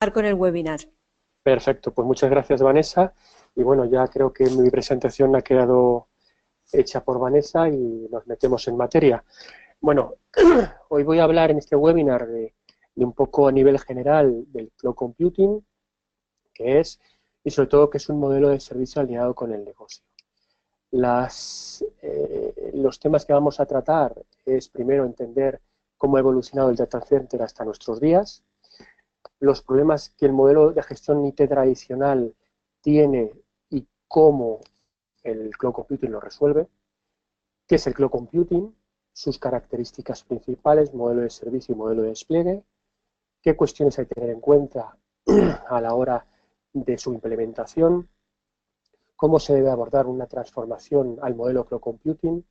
con el webinar. Perfecto, pues muchas gracias, Vanessa. Y bueno, ya creo que mi presentación ha quedado hecha por Vanessa y nos metemos en materia. Bueno, hoy voy a hablar en este webinar de un poco a nivel general del cloud computing, qué es, y sobre todo que es un modelo de servicio alineado con el negocio. Los temas que vamos a tratar es primero entender cómo ha evolucionado el data center hasta nuestros días, los problemas que el modelo de gestión IT tradicional tiene y cómo el cloud computing lo resuelve, qué es el cloud computing, sus características principales, modelo de servicio y modelo de despliegue, qué cuestiones hay que tener en cuenta a la hora de su implementación, cómo se debe abordar una transformación al modelo cloud computing,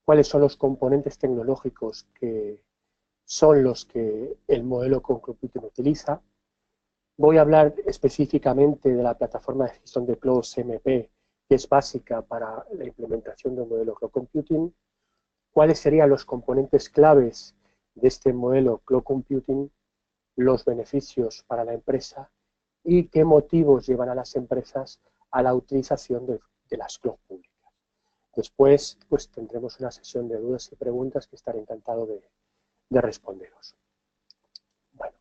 cuáles son los componentes tecnológicos que son los que el modelo cloud computing utiliza. Voy a hablar específicamente de la plataforma de gestión de cloud CMP, que es básica para la implementación del modelo cloud computing, cuáles serían los componentes claves de este modelo cloud computing, los beneficios para la empresa y qué motivos llevan a las empresas a la utilización de las cloud públicas. Después, pues tendremos una sesión de dudas y preguntas que estaré encantado de responderos. Bueno,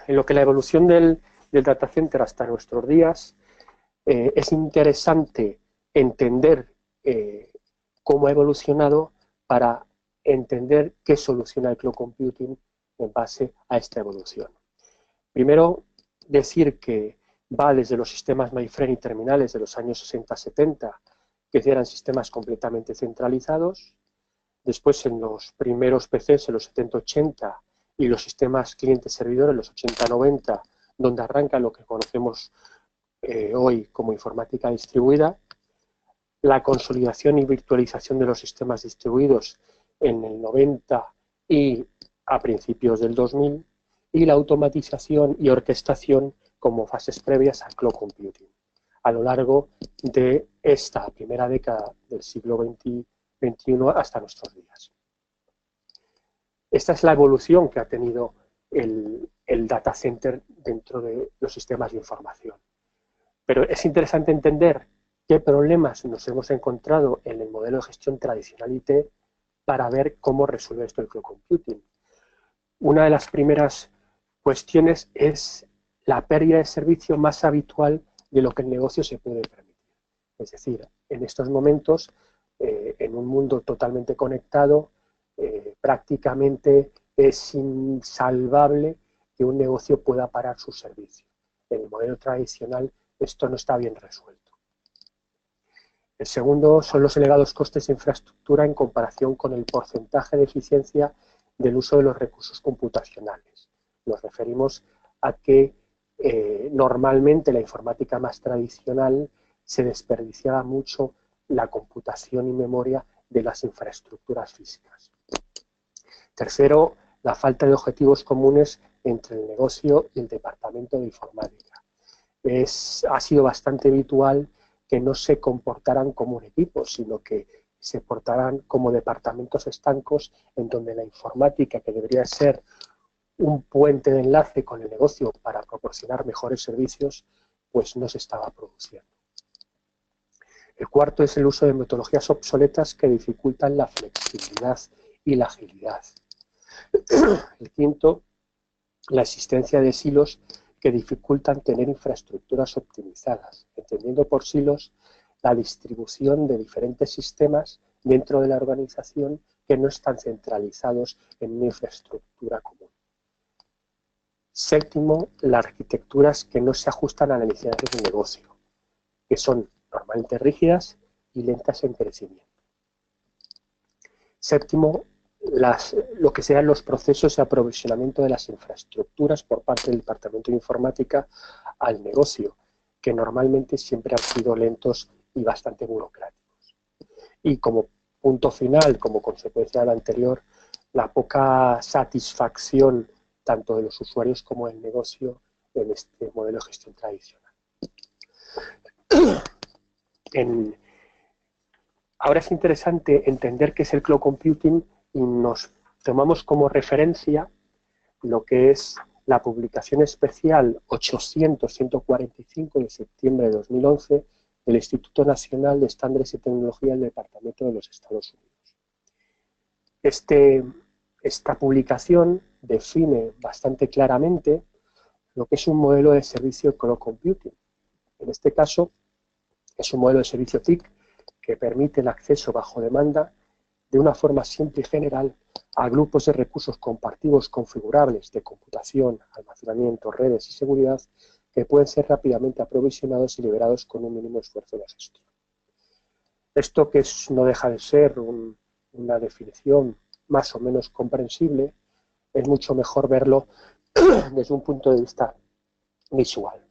en lo que la evolución del data center hasta nuestros días, es interesante entender cómo ha evolucionado para entender qué soluciona el cloud computing en base a esta evolución. Primero, decir que va desde los sistemas mainframe y terminales de los años 60-70, que eran sistemas completamente centralizados. Después, en los primeros PCs, en los 70-80, y los sistemas clientes-servidores, en los 80-90, donde arranca lo que conocemos hoy como informática distribuida, la consolidación y virtualización de los sistemas distribuidos en el 90 y a principios del 2000, y la automatización y orquestación como fases previas al cloud computing, a lo largo de esta primera década del siglo XXI hasta nuestros días. Esta es la evolución que ha tenido el data center dentro de los sistemas de información. Pero es interesante entender qué problemas nos hemos encontrado en el modelo de gestión tradicional IT para ver cómo resuelve esto el cloud computing. Una de las primeras cuestiones es la pérdida de servicio más habitual de lo que el negocio se puede permitir. Es decir, en estos momentos, en un mundo totalmente conectado, prácticamente es insalvable que un negocio pueda parar su servicio. En el modelo tradicional esto no está bien resuelto. El segundo son los elevados costes de infraestructura en comparación con el porcentaje de eficiencia del uso de los recursos computacionales. Nos referimos a que normalmente la informática más tradicional se desperdiciaba mucho la computación y memoria de las infraestructuras físicas. Tercero, la falta de objetivos comunes entre el negocio y el departamento de informática. Ha sido bastante habitual que no se comportaran como un equipo, sino que se portaran como departamentos estancos en donde la informática, que debería ser un puente de enlace con el negocio para proporcionar mejores servicios, pues no se estaba produciendo. El cuarto es el uso de metodologías obsoletas que dificultan la flexibilidad y la agilidad. El quinto, la existencia de silos que dificultan tener infraestructuras optimizadas, entendiendo por silos la distribución de diferentes sistemas dentro de la organización que no están centralizados en una infraestructura común. Séptimo, las arquitecturas que no se ajustan a las necesidades del negocio, que son normalmente rígidas y lentas en crecimiento. Séptimo, lo que sean los procesos de aprovisionamiento de las infraestructuras por parte del Departamento de Informática al negocio, que normalmente siempre han sido lentos y bastante burocráticos. Y como punto final, como consecuencia de lo anterior, la poca satisfacción tanto de los usuarios como del negocio en este modelo de gestión tradicional. Ahora es interesante entender qué es el cloud computing y nos tomamos como referencia lo que es la publicación especial 800-145 de septiembre de 2011 del Instituto Nacional de Estándares y Tecnología del Departamento de los Estados Unidos. Esta publicación define bastante claramente lo que es un modelo de servicio cloud computing. En este caso, es un modelo de servicio TIC que permite el acceso bajo demanda de una forma simple y general a grupos de recursos compartidos configurables de computación, almacenamiento, redes y seguridad que pueden ser rápidamente aprovisionados y liberados con un mínimo esfuerzo de gestión. Esto que no deja de ser una definición más o menos comprensible, es mucho mejor verlo desde un punto de vista visual.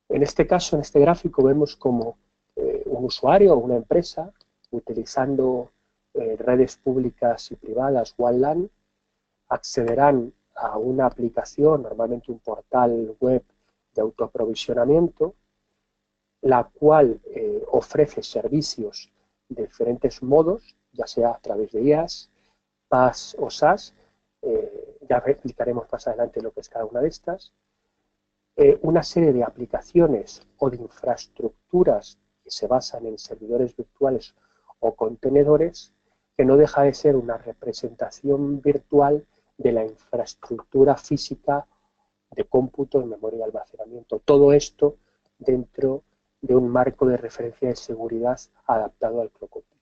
En este caso, en este gráfico, vemos como un usuario o una empresa, utilizando redes públicas y privadas WAN-LAN, accederán a una aplicación, normalmente un portal web de autoaprovisionamiento, la cual ofrece servicios de diferentes modos, ya sea a través de IaaS, PaaS o SaaS, ya explicaremos más adelante lo que es cada una de estas, una serie de aplicaciones o de infraestructuras que se basan en servidores virtuales o contenedores, que no deja de ser una representación virtual de la infraestructura física de cómputo, de memoria y almacenamiento. Todo esto dentro de un marco de referencia de seguridad adaptado al cloud computing.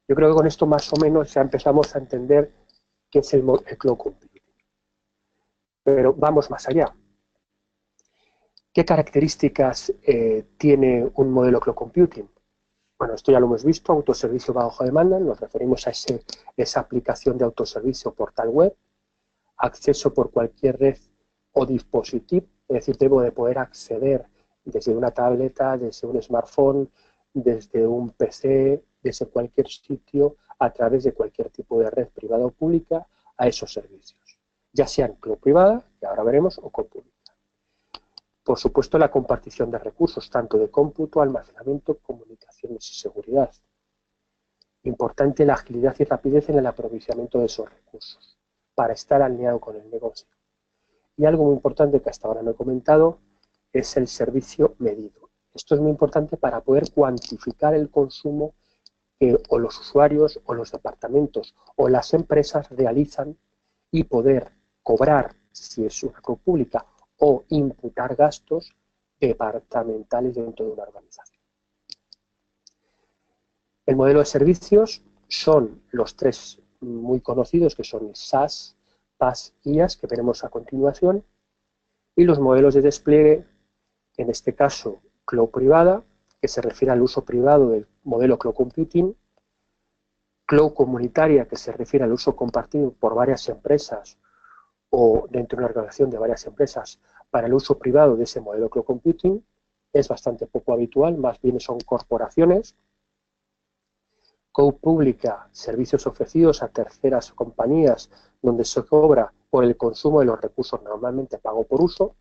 Yo creo que con esto más o menos ya empezamos a entender qué es el cloud computing. Pero vamos más allá. ¿Qué características tiene un modelo cloud computing? Bueno, esto ya lo hemos visto, autoservicio bajo demanda, nos referimos a esa aplicación de autoservicio portal web, acceso por cualquier red o dispositivo, es decir, debo de poder acceder desde una tableta, desde un smartphone, desde un PC, desde cualquier sitio, a través de cualquier tipo de red privada o pública, a esos servicios, ya sean cloud privada, que ahora veremos, o cloud pública. Por supuesto, la compartición de recursos, tanto de cómputo, almacenamiento, comunicaciones y seguridad. Importante la agilidad y rapidez en el aprovisionamiento de esos recursos, para estar alineado con el negocio. Y algo muy importante que hasta ahora no he comentado es el servicio medido. Esto es muy importante para poder cuantificar el consumo que o los usuarios o los departamentos o las empresas realizan y poder cobrar, si es una cloud pública, o imputar gastos departamentales dentro de una organización. El modelo de servicios son los tres muy conocidos, que son SaaS, PaaS y IaaS, que veremos a continuación, y los modelos de despliegue, en este caso cloud privada, que se refiere al uso privado del modelo cloud computing, cloud comunitaria, que se refiere al uso compartido por varias empresas o dentro de una organización de varias empresas para el uso privado de ese modelo cloud computing, es bastante poco habitual, más bien son corporaciones. Cloud pública, servicios ofrecidos a terceras compañías donde se cobra por el consumo de los recursos normalmente pago por uso,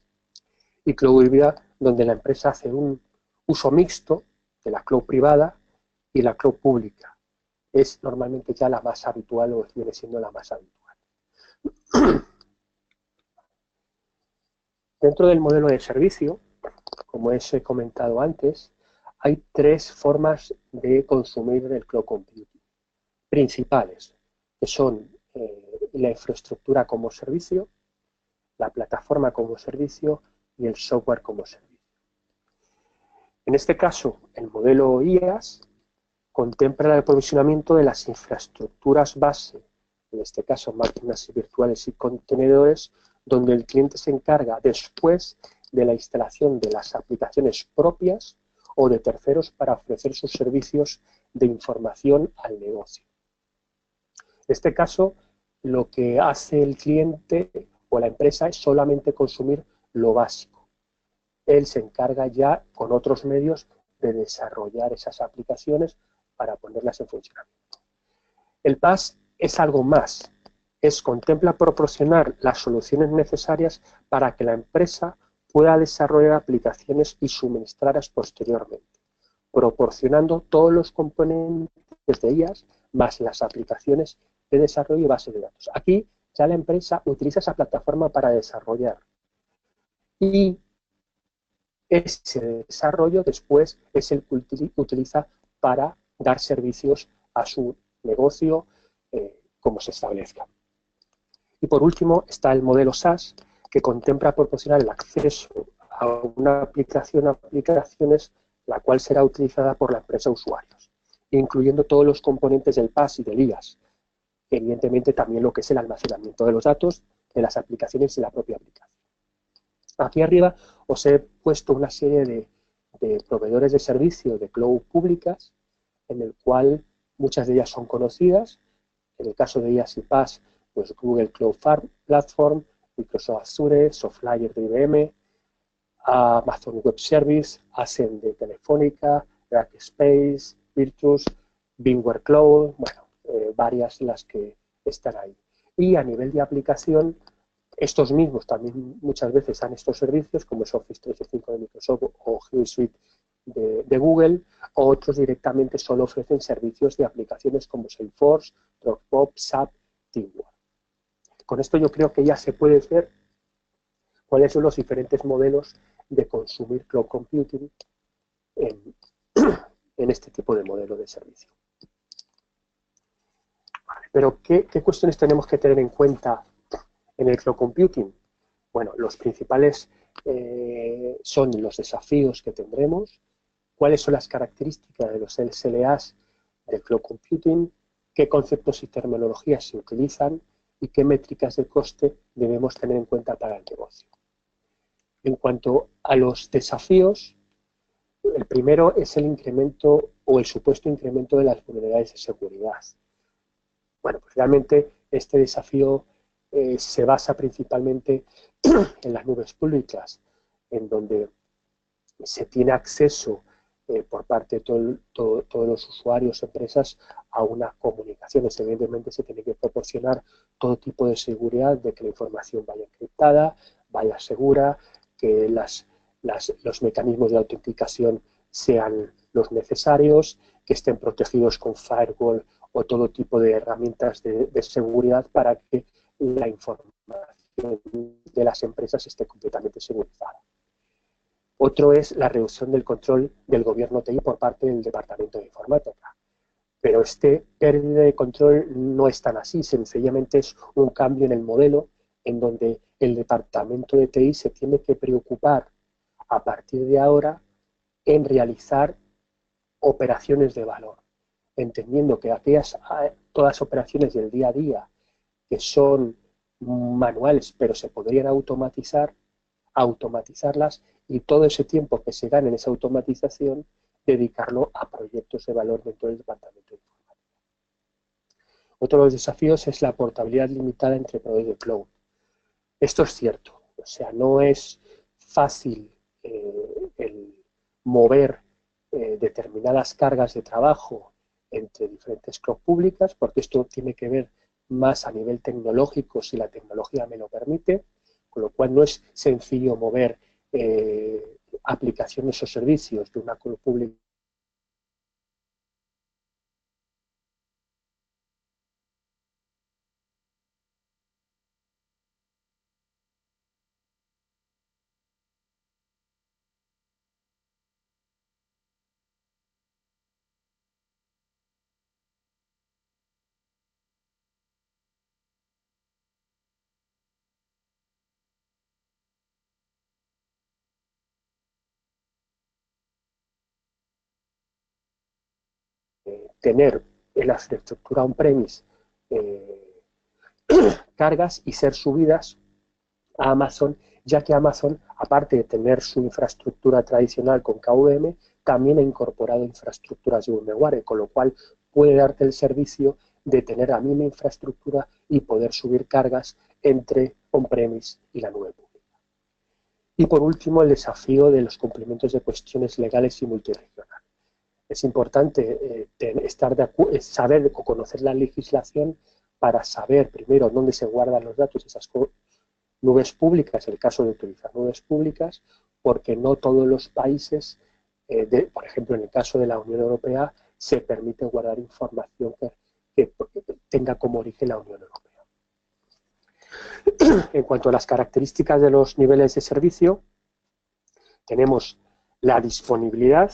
y cloud híbrida, donde la empresa hace un uso mixto de la cloud privada y la cloud pública. Es normalmente ya la más habitual o viene siendo la más habitual. Dentro del modelo de servicio, como os he comentado antes, hay tres formas de consumir el cloud computing principales, que son la infraestructura como servicio, la plataforma como servicio y el software como servicio. En este caso, el modelo IaaS contempla el aprovisionamiento de las infraestructuras base, en este caso máquinas virtuales y contenedores, donde el cliente se encarga después de la instalación de las aplicaciones propias o de terceros para ofrecer sus servicios de información al negocio. En este caso, lo que hace el cliente o la empresa es solamente consumir lo básico. Él se encarga ya con otros medios de desarrollar esas aplicaciones para ponerlas en funcionamiento. El PaaS es algo más, contempla proporcionar las soluciones necesarias para que la empresa pueda desarrollar aplicaciones y suministrarlas posteriormente, proporcionando todos los componentes de ellas, más las aplicaciones de desarrollo y base de datos. Aquí ya la empresa utiliza esa plataforma para desarrollar. Y ese desarrollo después es el que utiliza para dar servicios a su negocio como se establezca. Y por último está el modelo SaaS, que contempla proporcionar el acceso a una aplicación o aplicaciones la cual será utilizada por la empresa usuarios, incluyendo todos los componentes del PaaS y del IaaS, evidentemente también lo que es el almacenamiento de los datos de las aplicaciones y la propia aplicación. Aquí arriba os he puesto una serie de proveedores de servicio de cloud públicas, en el cual muchas de ellas son conocidas. En el caso de IaaS y PaaS, pues Google Cloud Platform, Microsoft Azure, Softlayer de IBM, Amazon Web Service, Ascend de Telefónica, Rackspace, Virtus, VMware Cloud, bueno, varias las que están ahí. Y a nivel de aplicación, estos mismos también muchas veces dan estos servicios, como es Office 365 de Microsoft o G Suite de Google, o otros directamente solo ofrecen servicios de aplicaciones como Salesforce, Dropbox, SAP, Teamwork. Con esto yo creo que ya se puede ver cuáles son los diferentes modelos de consumir cloud computing en este tipo de modelo de servicio. Vale, pero ¿qué cuestiones tenemos que tener en cuenta en el cloud computing? Bueno, los principales son los desafíos que tendremos, cuáles son las características de los SLAs del cloud computing, qué conceptos y terminologías se utilizan y qué métricas de coste debemos tener en cuenta para el negocio. En cuanto a los desafíos, el primero es el incremento o el supuesto incremento de las vulnerabilidades de seguridad. Bueno, pues realmente este desafío se basa principalmente en las nubes públicas, en donde se tiene acceso por parte de todos los usuarios, empresas, a una comunicación. Evidentemente se tiene que proporcionar todo tipo de seguridad, de que la información vaya encriptada, vaya segura, que los mecanismos de autenticación sean los necesarios, que estén protegidos con firewall o todo tipo de herramientas de seguridad para que la información de las empresas esté completamente segurizada. Otro es la reducción del control del gobierno TI por parte del Departamento de Informática. Pero este pérdida de control no es tan así, sencillamente es un cambio en el modelo en donde el Departamento de TI se tiene que preocupar a partir de ahora en realizar operaciones de valor, entendiendo que todas operaciones del día a día que son manuales pero se podrían automatizarlas y todo ese tiempo que se gane en esa automatización dedicarlo a proyectos de valor dentro del departamento de informática. Otro de los desafíos es la portabilidad limitada entre proveedores de cloud. Esto es cierto, o sea, no es fácil el mover determinadas cargas de trabajo entre diferentes cloud públicas, porque esto tiene que ver más a nivel tecnológico si la tecnología me lo permite, con lo cual no es sencillo mover aplicaciones o servicios de una cloud pública tener en la infraestructura on-premise cargas y ser subidas a Amazon, ya que Amazon, aparte de tener su infraestructura tradicional con KVM, también ha incorporado infraestructuras de VMware, con lo cual puede darte el servicio de tener la misma infraestructura y poder subir cargas entre on-premise y la nube pública. Y por último, el desafío de los cumplimientos de cuestiones legales y multirregionales. Es importante saber o conocer la legislación para saber primero dónde se guardan los datos de esas nubes públicas, el caso de utilizar nubes públicas, porque no todos los países, por ejemplo, en el caso de la Unión Europea, se permite guardar información que tenga como origen la Unión Europea. En cuanto a las características de los niveles de servicio, tenemos la disponibilidad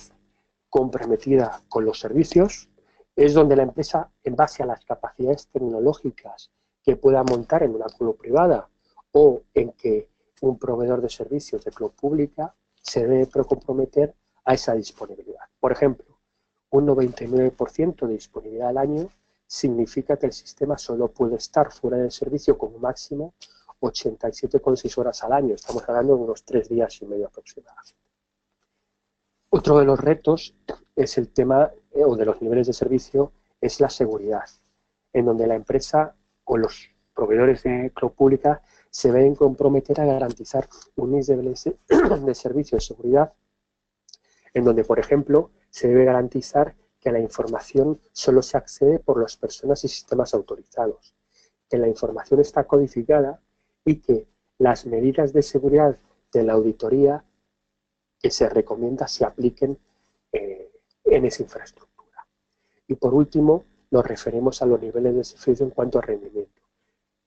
comprometida con los servicios, es donde la empresa, en base a las capacidades tecnológicas que pueda montar en una cloud privada o en que un proveedor de servicios de cloud pública, se debe comprometer a esa disponibilidad. Por ejemplo, un 99% de disponibilidad al año significa que el sistema solo puede estar fuera del servicio como máximo 87,6 horas al año. Estamos hablando de unos 3 días y medio aproximadamente. Otro de los retos es el tema, o de los niveles de servicio, es la seguridad, en donde la empresa o los proveedores de cloud pública se deben comprometer a garantizar unos niveles de servicio de seguridad, en donde, por ejemplo, se debe garantizar que la información solo se accede por las personas y sistemas autorizados, que la información está codificada y que las medidas de seguridad de la auditoría que se recomienda se apliquen en esa infraestructura. Y por último, nos referimos a los niveles de servicio en cuanto a rendimiento,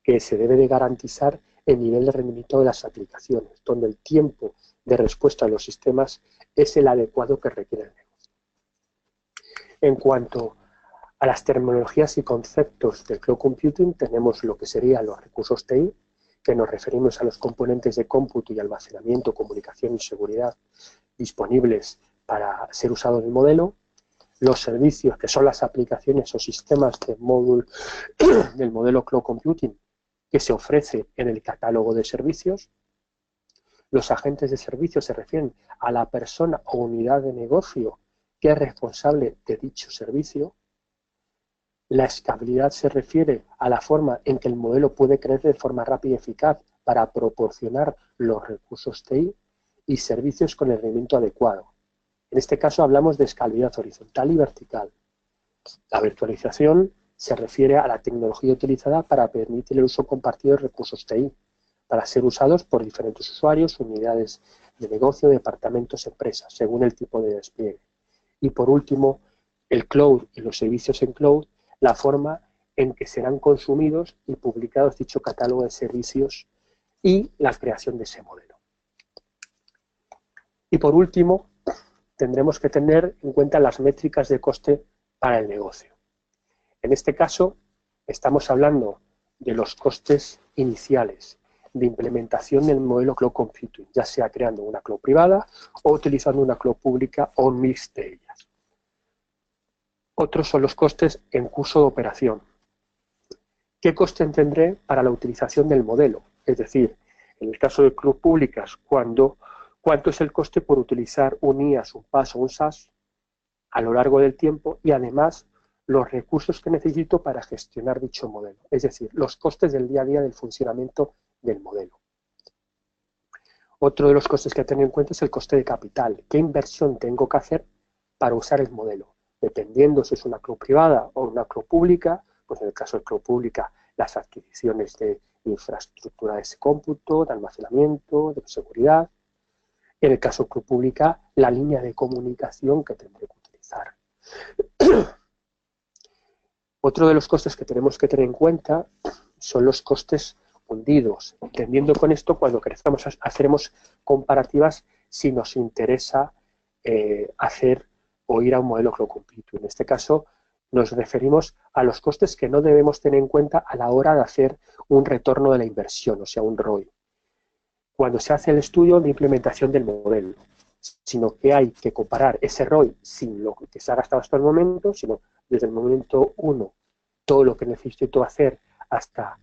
que se debe de garantizar el nivel de rendimiento de las aplicaciones, donde el tiempo de respuesta a los sistemas es el adecuado que requiere el negocio. En cuanto a las terminologías y conceptos del cloud computing, tenemos lo que serían los recursos TI, que nos referimos a los componentes de cómputo y almacenamiento, comunicación y seguridad disponibles para ser usados en el modelo, los servicios, que son las aplicaciones o sistemas del modelo Cloud Computing que se ofrece en el catálogo de servicios. Los agentes de servicio se refieren a la persona o unidad de negocio que es responsable de dicho servicio. La escalabilidad se refiere a la forma en que el modelo puede crecer de forma rápida y eficaz para proporcionar los recursos TI y servicios con el rendimiento adecuado. En este caso hablamos de escalabilidad horizontal y vertical. La virtualización se refiere a la tecnología utilizada para permitir el uso compartido de recursos TI, para ser usados por diferentes usuarios, unidades de negocio, departamentos, empresas, según el tipo de despliegue. Y por último, el cloud y los servicios en cloud, la forma en que serán consumidos y publicados dicho catálogo de servicios y la creación de ese modelo. Y por último, tendremos que tener en cuenta las métricas de coste para el negocio. En este caso, estamos hablando de los costes iniciales de implementación del modelo Cloud Computing, ya sea creando una cloud privada o utilizando una cloud pública o un mix de ellas. Otros son los costes en curso de operación. ¿Qué coste tendré para la utilización del modelo? Es decir, en el caso de cloud públicas, ¿cuánto es el coste por utilizar un IaaS, un PaaS o un SaaS a lo largo del tiempo? Y además, los recursos que necesito para gestionar dicho modelo. Es decir, los costes del día a día del funcionamiento del modelo. Otro de los costes que tener en cuenta es el coste de capital. ¿Qué inversión tengo que hacer para usar el modelo? Dependiendo si es una cloud privada o una cloud pública, pues en el caso de cloud pública, las adquisiciones de infraestructura de ese cómputo, de almacenamiento, de seguridad. En el caso de cloud pública, la línea de comunicación que tendré que utilizar. Otro de los costes que tenemos que tener en cuenta son los costes hundidos. Entendiendo con esto, cuando crezcamos, haremos comparativas si nos interesa hacer o ir a un modelo Cloud Computing. En este caso, nos referimos a los costes que no debemos tener en cuenta a la hora de hacer un retorno de la inversión, o sea, un ROI. Cuando se hace el estudio de implementación del modelo, sino que hay que comparar ese ROI sin lo que se ha gastado hasta el momento, sino desde el momento 1, todo lo que necesito hacer hasta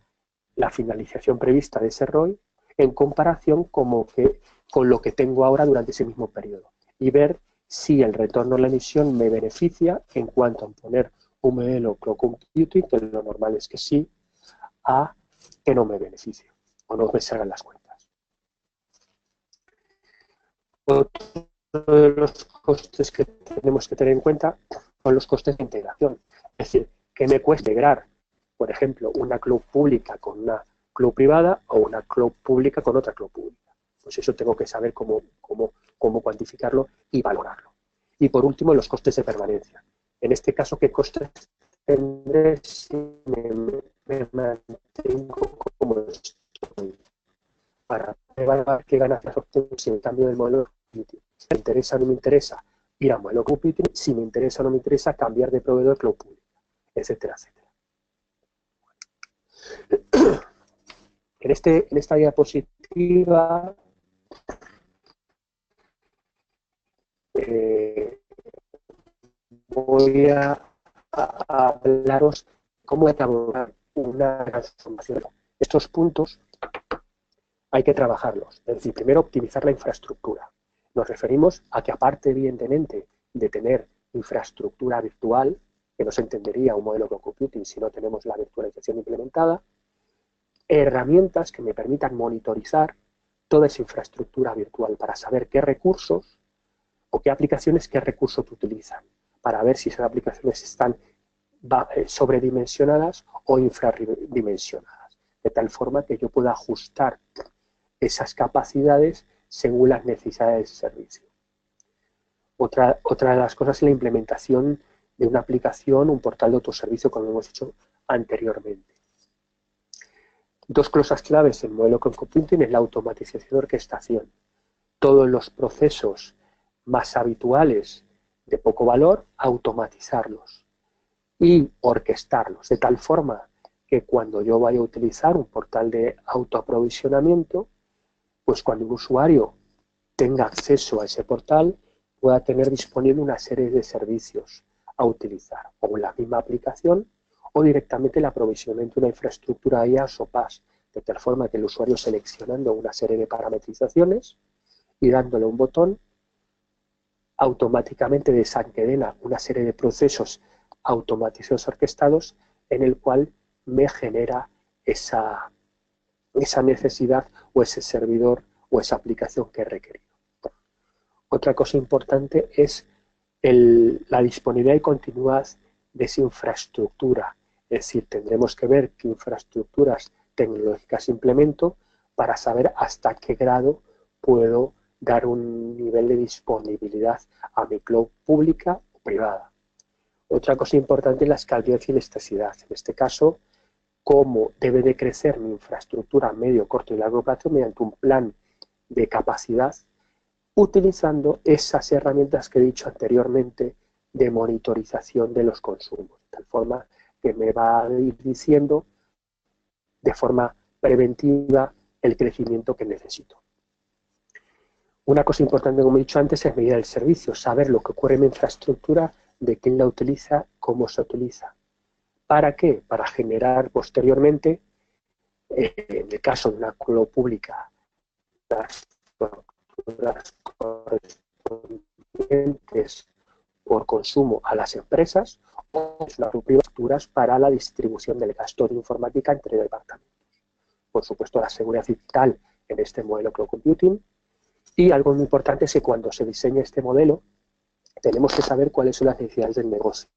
la finalización prevista de ese ROI, en comparación con lo que tengo ahora durante ese mismo periodo. Y ver si el retorno a la emisión me beneficia en cuanto a poner un modelo Cloud Computing, que lo normal es que sí, a que no me beneficie o no me salgan las cuentas. Otro de los costes que tenemos que tener en cuenta son los costes de integración. Es decir, ¿qué me cuesta integrar, por ejemplo, una cloud pública con una cloud privada o una cloud pública con otra cloud pública? Pues eso tengo que saber cómo cuantificarlo y valorarlo. Y por último, los costes de permanencia. En este caso, ¿qué costes tendré si me me mantengo como estoy. Para evaluar qué ganancias obtengo si el cambio del modelo computing. Si me interesa o no me interesa ir a modelo computing, si me interesa o no me interesa cambiar de proveedor cloud público, etcétera, etcétera. En esta diapositiva voy a hablaros cómo abordar una transformación. Estos puntos hay que trabajarlos. Es decir, primero optimizar la infraestructura. Nos referimos a que aparte, evidentemente, de tener infraestructura virtual, que no se entendería un modelo de computing si no tenemos la virtualización implementada, herramientas que me permitan monitorizar toda esa infraestructura virtual para saber qué recursos o qué aplicaciones, qué recursos utilizan, para ver si esas aplicaciones están sobredimensionadas o infradimensionadas, de tal forma que yo pueda ajustar esas capacidades según las necesidades del servicio. Otra de las cosas es la implementación de una aplicación, un portal de autoservicio, como hemos dicho anteriormente. Dos cosas claves en modelo Cloud Computing es la automatización y orquestación. Todos los procesos más habituales de poco valor, automatizarlos y orquestarlos, de tal forma que cuando yo vaya a utilizar un portal de autoaprovisionamiento, pues cuando un usuario tenga acceso a ese portal, pueda tener disponible una serie de servicios a utilizar, o en la misma aplicación, o directamente el aprovisionamiento de una infraestructura IaaS o PaaS, de tal forma que el usuario seleccionando una serie de parametrizaciones y dándole un botón, automáticamente desencadena una serie de procesos automatizados orquestados en el cual me genera esa necesidad o ese servidor o esa aplicación que he requerido. Otra cosa importante es la disponibilidad y continuidad de esa infraestructura. Es decir, tendremos que ver qué infraestructuras tecnológicas implemento para saber hasta qué grado puedo dar un nivel de disponibilidad a mi cloud pública o privada. Otra cosa importante es la escalabilidad y elasticidad. En este caso, cómo debe de crecer mi infraestructura a medio, corto y largo plazo mediante un plan de capacidad utilizando esas herramientas que he dicho anteriormente de monitorización de los consumos, de tal forma que me va a ir diciendo de forma preventiva el crecimiento que necesito. Una cosa importante, como he dicho antes, es medir el servicio, saber lo que ocurre en mi infraestructura, de quién la utiliza, cómo se utiliza. ¿Para qué? Para generar posteriormente, en el caso de una cloud pública, las correspondientes por consumo a las empresas o las estructuras para la distribución del gasto de informática entre departamentos. Por supuesto, la seguridad digital en este modelo Cloud Computing. Y algo muy importante es que cuando se diseña este modelo, tenemos que saber cuáles son las necesidades del negocio.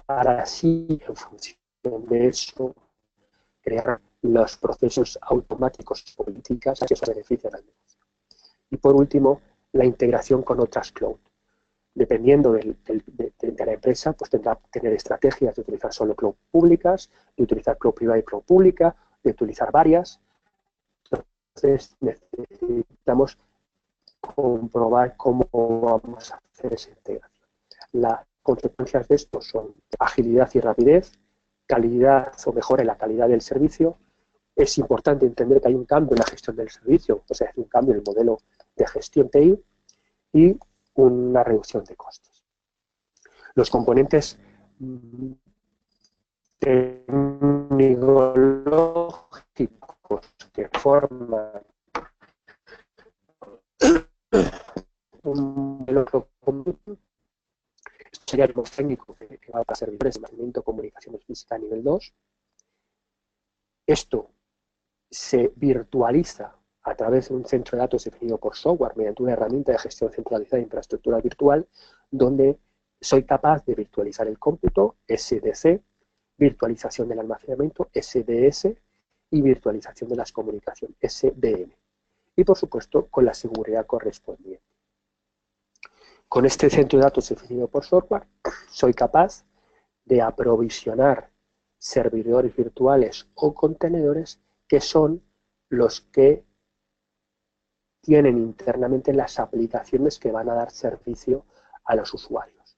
Para así, en función de eso, crear los procesos automáticos políticas que se benefician al negocio. Y por último, la integración con otras cloud. Dependiendo de la empresa, pues tendrá que tener estrategias de utilizar solo cloud públicas, de utilizar cloud privada y cloud pública, de utilizar varias. Entonces necesitamos comprobar cómo vamos a hacer esa integración. Las consecuencias de esto son agilidad y rapidez, calidad o mejora en la calidad del servicio. Es importante entender que hay un cambio en la gestión del servicio, o sea, hay un cambio en el modelo de gestión TI y una reducción de costes. Los componentes tecnológicos que forman un modelo sería el técnico que va a servidores de mantenimiento de comunicaciones físicas a nivel 2. Esto se virtualiza a través de un centro de datos definido por software mediante una herramienta de gestión centralizada de infraestructura virtual donde soy capaz de virtualizar el cómputo, SDC, virtualización del almacenamiento, SDS, y virtualización de las comunicaciones, SDN. Y, por supuesto, con la seguridad correspondiente. Con este centro de datos definido por software, soy capaz de aprovisionar servidores virtuales o contenedores que son los que tienen internamente las aplicaciones que van a dar servicio a los usuarios.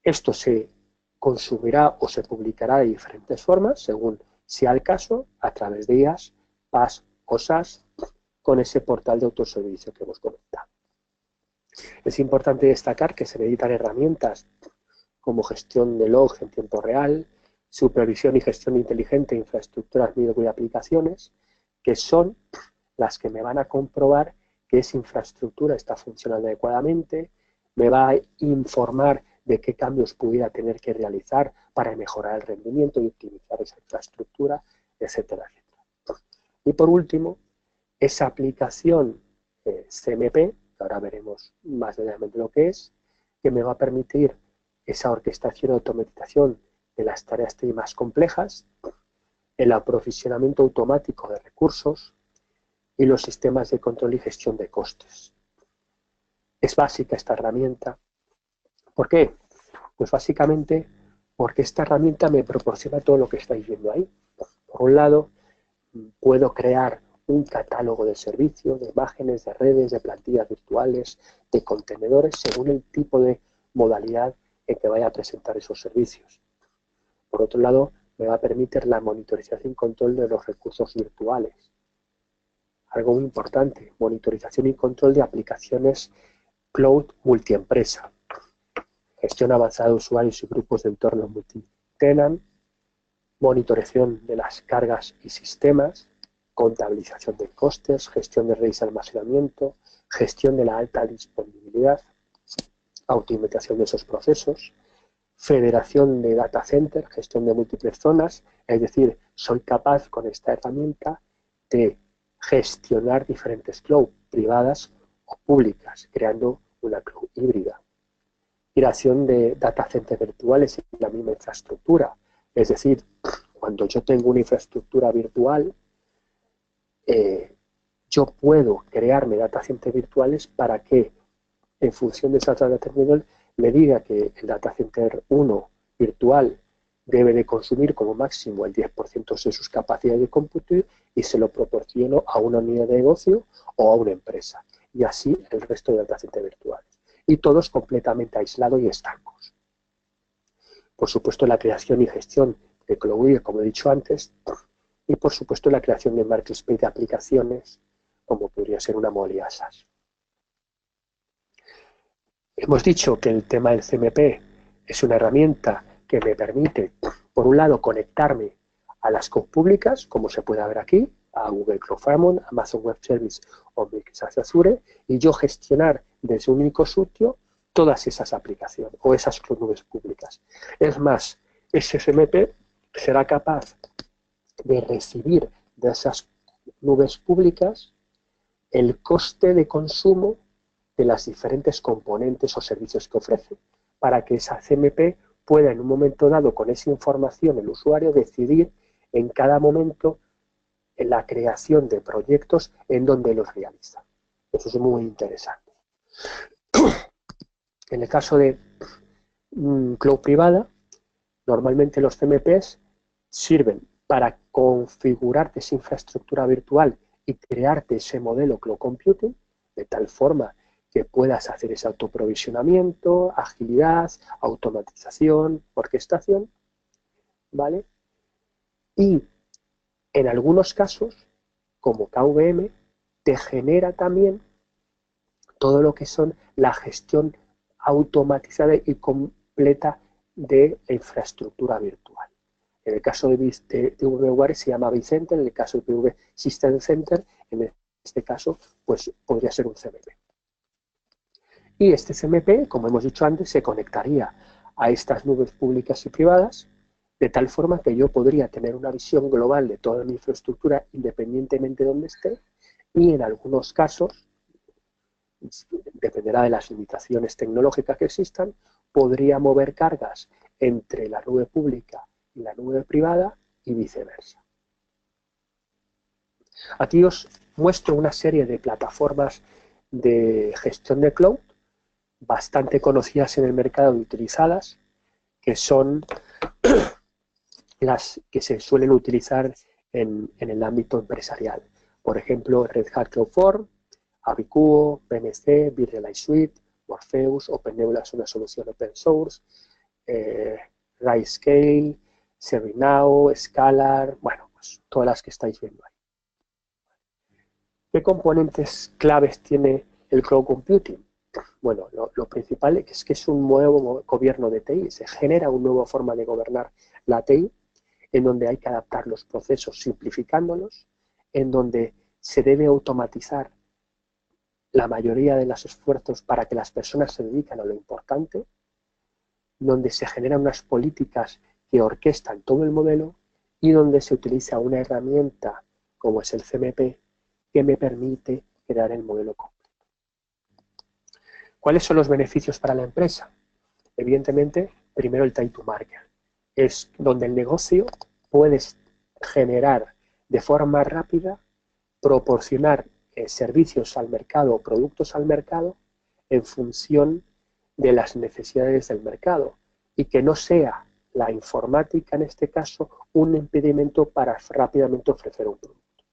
Esto se consumirá o se publicará de diferentes formas, según sea el caso, a través de IaaS, PaaS o SaaS, con ese portal de autoservicio que hemos comentado. Es importante destacar que se necesitan herramientas como gestión de logs en tiempo real, supervisión y gestión inteligente de infraestructuras y aplicaciones, que son las que me van a comprobar que esa infraestructura está funcionando adecuadamente, me va a informar de qué cambios pudiera tener que realizar para mejorar el rendimiento y optimizar esa infraestructura, etcétera, etcétera. Y por último, esa aplicación CMP, que ahora veremos más detalladamente lo que es, que me va a permitir esa orquestación y automatización de las tareas más complejas, el aprovisionamiento automático de recursos y los sistemas de control y gestión de costes. Es básica esta herramienta. ¿Por qué? Pues básicamente porque esta herramienta me proporciona todo lo que estáis viendo ahí. Por un lado, puedo crear un catálogo de servicios, de imágenes, de redes, de plantillas virtuales, de contenedores, según el tipo de modalidad en que vaya a presentar esos servicios. Por otro lado, me va a permitir la monitorización y control de los recursos virtuales. Algo muy importante, monitorización y control de aplicaciones cloud multiempresa. Gestión avanzada de usuarios y grupos de entornos multitenant, monitorización de las cargas y sistemas, contabilización de costes, gestión de redes de almacenamiento, gestión de la alta disponibilidad, automatización de esos procesos, federación de data center, gestión de múltiples zonas, es decir, soy capaz con esta herramienta de gestionar diferentes cloud privadas o públicas, creando una cloud híbrida. Creación de data centers virtuales en la misma infraestructura, es decir, cuando yo tengo una infraestructura virtual, yo puedo crearme data centers virtuales para que, en función de esa data center, me diga que el data center 1 virtual debe de consumir como máximo el 10% de sus capacidades de cómputo y se lo proporciono a una unidad de negocio o a una empresa. Y así el resto de data centers virtuales. Y todos completamente aislados y estancos. Por supuesto, la creación y gestión de cloud, como he dicho antes, y por supuesto la creación de marketplace de aplicaciones, como podría ser una modalidad SaaS. Hemos dicho que el tema del CMP es una herramienta que me permite, por un lado, conectarme a las cloud públicas, como se puede ver aquí, a Google Cloud Firewall, Amazon Web Service o Microsoft Azure, y yo gestionar desde un único sitio todas esas aplicaciones o esas nubes públicas. Es más, ese CMP será capaz de recibir de esas nubes públicas el coste de consumo de las diferentes componentes o servicios que ofrece, para que esa CMP pueda en un momento dado, con esa información, el usuario decidir en cada momento en la creación de proyectos en donde los realiza. Eso es muy interesante. En el caso de cloud privada, normalmente los CMPs sirven para configurarte esa infraestructura virtual y crearte ese modelo cloud computing, de tal forma que puedas hacer ese autoprovisionamiento, agilidad, automatización, orquestación, ¿vale? Y en algunos casos, como KVM, te genera también todo lo que son la gestión automatizada y completa de la infraestructura virtual. En el caso de VMware se llama vCenter, en el caso de PV System Center, en este caso, pues podría ser un CMP. Y este CMP, como hemos dicho antes, se conectaría a estas nubes públicas y privadas, de tal forma que yo podría tener una visión global de toda mi infraestructura independientemente de donde esté, y en algunos casos, dependerá de las limitaciones tecnológicas que existan, podría mover cargas entre la nube pública y la nube privada y viceversa. Aquí os muestro una serie de plataformas de gestión de cloud bastante conocidas en el mercado y utilizadas, que son las que se suelen utilizar en el ámbito empresarial. Por ejemplo, Red Hat CloudForm, AbiQuo, PNC, Virtualized Suite, Morpheus, OpenNebula es una solución open source, RiseScale, ServiceNow, Scalar, bueno, pues todas las que estáis viendo ahí. ¿Qué componentes claves tiene el cloud computing? Bueno, lo principal es que es un nuevo gobierno de TI, se genera una nueva forma de gobernar la TI, en donde hay que adaptar los procesos simplificándolos, en donde se debe automatizar la mayoría de los esfuerzos para que las personas se dediquen a lo importante, donde se generan unas políticas que orquestan todo el modelo y donde se utiliza una herramienta como es el CMP que me permite crear el modelo completo. ¿Cuáles son los beneficios para la empresa? Evidentemente, primero el time to market. Es donde el negocio puede generar de forma rápida, proporcionar servicios al mercado o productos al mercado en función de las necesidades del mercado y que no sea la informática, en este caso, un impedimento para rápidamente ofrecer un producto.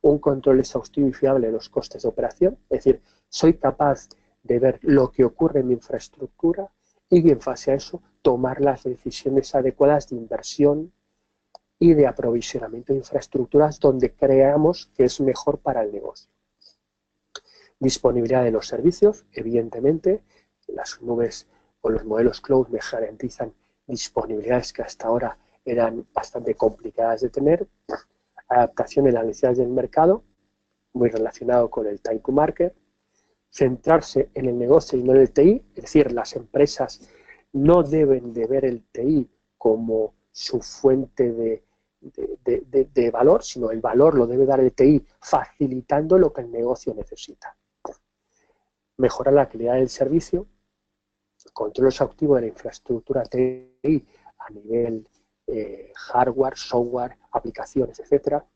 Un control exhaustivo y fiable de los costes de operación, es decir, soy capaz de ver lo que ocurre en mi infraestructura y en base a eso tomar las decisiones adecuadas de inversión y de aprovisionamiento de infraestructuras donde creamos que es mejor para el negocio. Disponibilidad de los servicios, evidentemente, las nubes o los modelos cloud me garantizan disponibilidades que hasta ahora eran bastante complicadas de tener. Adaptación en las necesidades del mercado, muy relacionado con el time to market. Centrarse en el negocio y no en el TI, es decir, las empresas no deben de ver el TI como su fuente de valor, sino el valor lo debe dar el TI facilitando lo que el negocio necesita. Mejorar la calidad del servicio, control exhaustivo de la infraestructura TI a nivel hardware, software, aplicaciones, etcétera,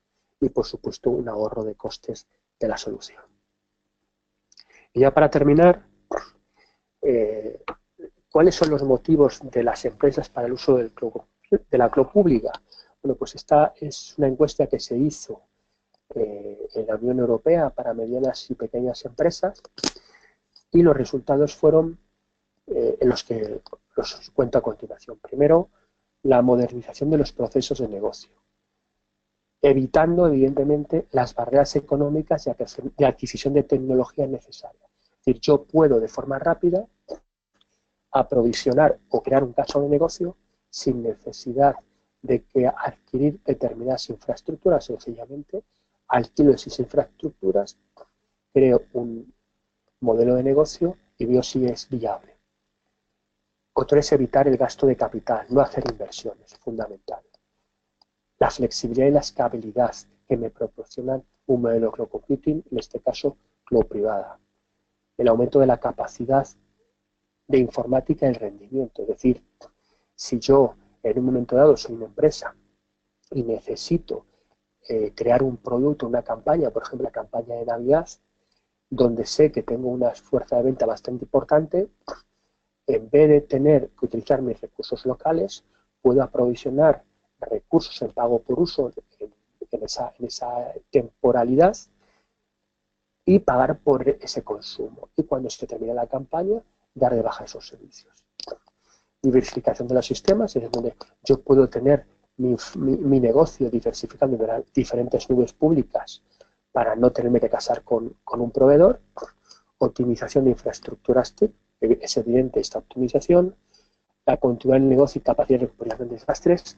y por supuesto un ahorro de costes de la solución. Y ya para terminar, ¿cuáles son los motivos de las empresas para el uso de la cloud pública? Bueno, pues esta es una encuesta que se hizo en la Unión Europea para medianas y pequeñas empresas y los resultados fueron en los que los cuento a continuación. Primero, la modernización de los procesos de negocio, evitando, evidentemente, las barreras económicas de adquisición de tecnología necesaria. Es decir, yo puedo de forma rápida aprovisionar o crear un caso de negocio sin necesidad de que adquirir determinadas infraestructuras, sencillamente alquilo esas infraestructuras, creo un modelo de negocio y veo si es viable. Otro es evitar el gasto de capital, no hacer inversiones, fundamental. La flexibilidad y la escalabilidad que me proporcionan un modelo cloud computing, en este caso cloud privada. El aumento de la capacidad de informática y el rendimiento, es decir, si yo en un momento dado soy una empresa y necesito crear un producto, una campaña, por ejemplo la campaña de Navidad, donde sé que tengo una fuerza de venta bastante importante, en vez de tener que utilizar mis recursos locales, puedo aprovisionar recursos en pago por uso en esa temporalidad y pagar por ese consumo. Y cuando se termine la campaña, dar de baja esos servicios. Diversificación de los sistemas, es donde yo puedo tener mi negocio diversificando en diferentes nubes públicas para no tenerme que casar con un proveedor. Optimización de infraestructuras TIC, es evidente esta optimización. La continuidad del negocio y capacidad de recuperación de desastres.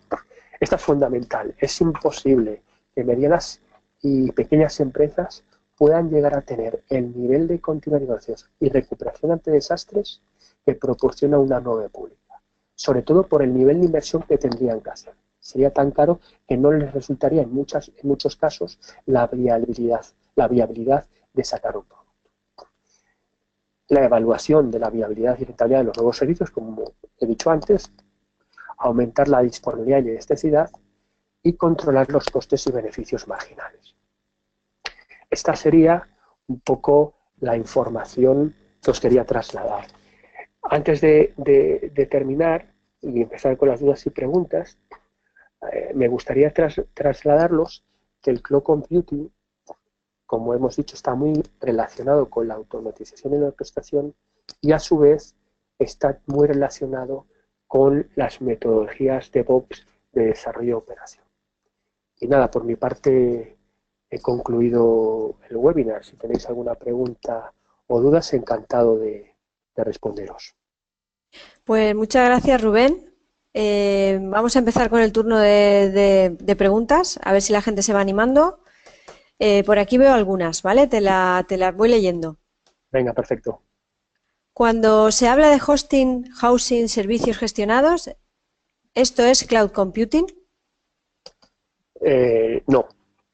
Esta es fundamental. Es imposible que medianas y pequeñas empresas puedan llegar a tener el nivel de continuidad de negocios y recuperación ante desastres que proporciona una nube pública. Sobre todo por el nivel de inversión que tendrían que hacer. Sería tan caro que no les resultaría en muchos casos la viabilidad de sacar un producto. La evaluación de la viabilidad y rentabilidad de los nuevos servicios, como he dicho antes, aumentar la disponibilidad y elasticidad y controlar los costes y beneficios marginales. Esta sería un poco la información que os quería trasladar. Antes de terminar y empezar con las dudas y preguntas, me gustaría trasladarlos que el cloud computing, como hemos dicho, está muy relacionado con la automatización y la orquestación y a su vez está muy relacionado con las metodologías DevOps de desarrollo de operación. Y nada, por mi parte he concluido el webinar. Si tenéis alguna pregunta o dudas, encantado de responderos. Pues muchas gracias, Rubén. Vamos a empezar con el turno de preguntas, a ver si la gente se va animando. Por aquí veo algunas, ¿vale? Te las voy leyendo. Venga, perfecto. Cuando se habla de hosting, housing, servicios gestionados, ¿esto es cloud computing?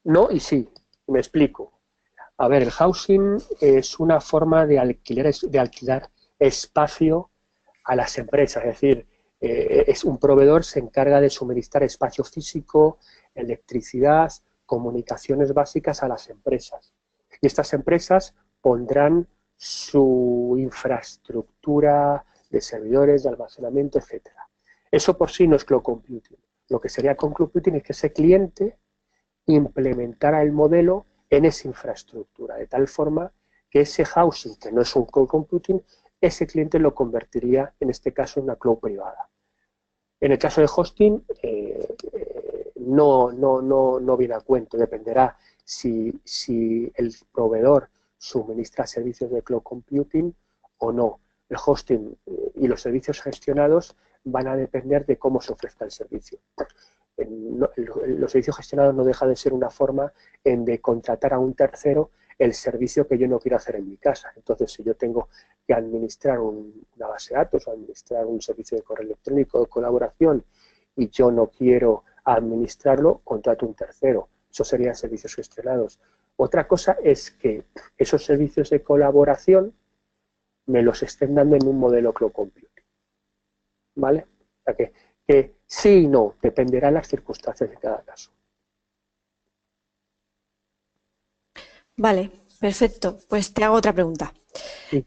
No y sí, me explico. A ver, el housing es una forma de alquilar espacio a las empresas, es decir, es un proveedor, se encarga de suministrar espacio físico, electricidad, comunicaciones básicas a las empresas. Y estas empresas pondrán su infraestructura de servidores, de almacenamiento, etcétera. Eso por sí no es cloud computing. Lo que sería cloud computing es que ese cliente implementara el modelo en esa infraestructura, de tal forma que ese housing, que no es un cloud computing, ese cliente lo convertiría, en este caso, en una cloud privada. En el caso de hosting, no viene a cuento, dependerá si el proveedor suministra servicios de cloud computing o no. El hosting y los servicios gestionados van a depender de cómo se ofrezca el servicio. Los servicios gestionados no deja de ser una forma de contratar a un tercero el servicio que yo no quiero hacer en mi casa. Entonces, si yo tengo que administrar una base de datos o administrar un servicio de correo electrónico de colaboración y yo no quiero administrarlo, contrato un tercero. Eso serían servicios gestionados. Otra cosa es que esos servicios de colaboración me los estén dando en un modelo cloud computing. ¿Vale? O sea que sí y no, dependerá de las circunstancias de cada caso. Vale, perfecto. Pues te hago otra pregunta. Sí.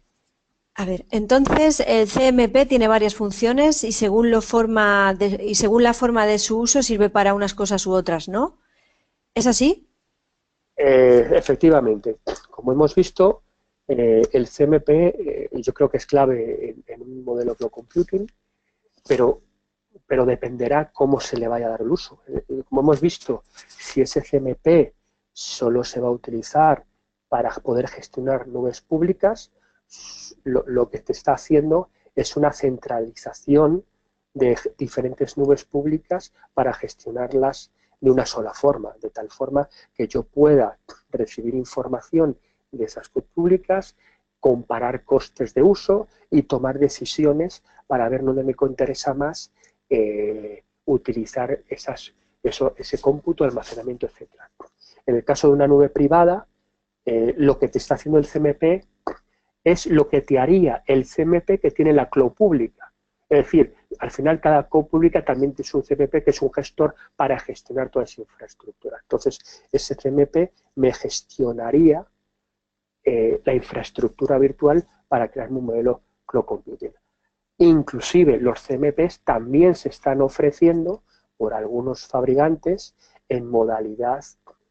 A ver, entonces el CMP tiene varias funciones y según la forma de su uso sirve para unas cosas u otras, ¿no? ¿Es así? Efectivamente, como hemos visto, el CMP yo creo que es clave en un modelo cloud computing, pero dependerá cómo se le vaya a dar el uso. Como hemos visto, si ese CMP solo se va a utilizar para poder gestionar nubes públicas, lo que te está haciendo es una centralización de diferentes nubes públicas para gestionarlas de una sola forma, de tal forma que yo pueda recibir información de esas nubes públicas, comparar costes de uso y tomar decisiones para ver dónde me interesa más utilizar ese cómputo, almacenamiento, etcétera. En el caso de una nube privada, lo que te está haciendo el CMP es lo que te haría el CMP que tiene la cloud pública. Es decir, al final cada cloud pública también tiene un CMP que es un gestor para gestionar toda esa infraestructura. Entonces, ese CMP me gestionaría la infraestructura virtual para crear un modelo cloud computing. Inclusive los CMPs también se están ofreciendo por algunos fabricantes en modalidad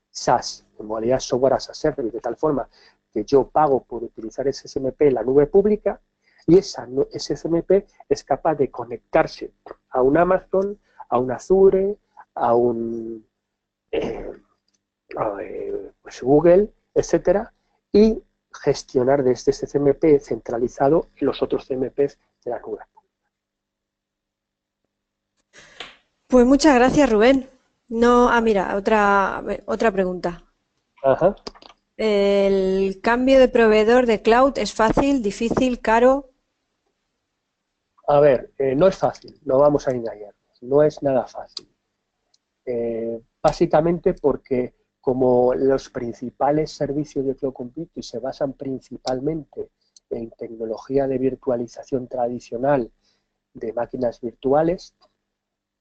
SaaS, en modalidad Software as a Service, de tal forma que yo pago por utilizar ese CMP en la nube pública y ese CMP es capaz de conectarse a un Amazon, a un Azure, a un pues Google, etcétera, y gestionar desde ese CMP centralizado los otros CMPs de la nube. Pues muchas gracias, Rubén. No, mira, otra pregunta. Ajá. ¿El cambio de proveedor de cloud es fácil, difícil, caro? A ver, no es fácil, no vamos a engañarnos, no es nada fácil. Básicamente porque como los principales servicios de cloud computing se basan principalmente en tecnología de virtualización tradicional de máquinas virtuales,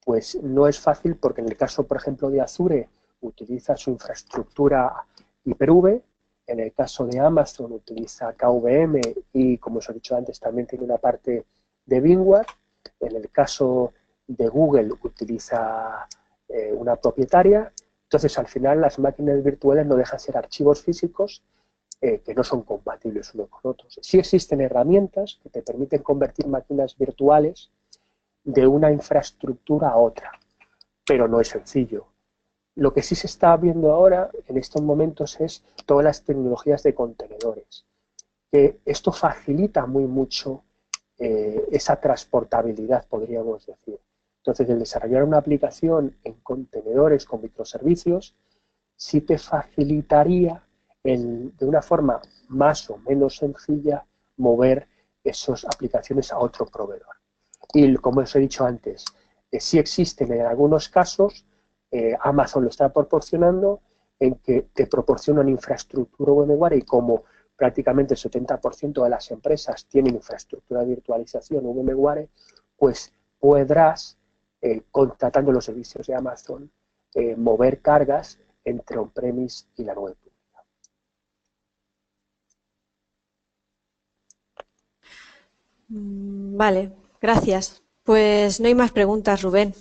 pues no es fácil porque en el caso, por ejemplo, de Azure utiliza su infraestructura Hyper-V, en el caso de Amazon utiliza KVM y, como os he dicho antes, también tiene una parte de VMware. En el caso de Google utiliza una propietaria. Entonces, al final, las máquinas virtuales no dejan de ser archivos físicos que no son compatibles unos con otros. Sí existen herramientas que te permiten convertir máquinas virtuales de una infraestructura a otra, pero no es sencillo. Lo que sí se está viendo ahora, en estos momentos, es todas las tecnologías de contenedores, que esto facilita muy mucho esa transportabilidad, podríamos decir. Entonces, el desarrollar una aplicación en contenedores con microservicios sí te facilitaría de una forma más o menos sencilla mover esas aplicaciones a otro proveedor. Y como os he dicho antes, sí existen en algunos casos, Amazon lo está proporcionando, en que te proporcionan infraestructura VMware y como prácticamente el 70% de las empresas tienen infraestructura de virtualización VMware, pues podrás, contratando los servicios de Amazon, mover cargas entre on-premise y la nube pública. Vale, gracias. Pues no hay más preguntas, Rubén.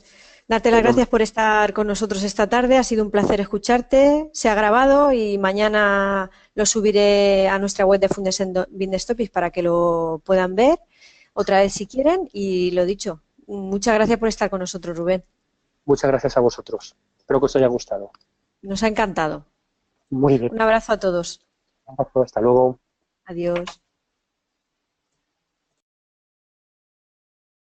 Darte las Bueno, gracias por estar con nosotros esta tarde. Ha sido un placer escucharte. Se ha grabado y mañana lo subiré a nuestra web de Fundación Business Topics para que lo puedan ver otra vez si quieren. Y lo dicho, muchas gracias por estar con nosotros, Rubén. muchas gracias a vosotros. Espero que os haya gustado. Nos ha encantado. Muy bien. Un abrazo a todos. Hasta luego. Adiós.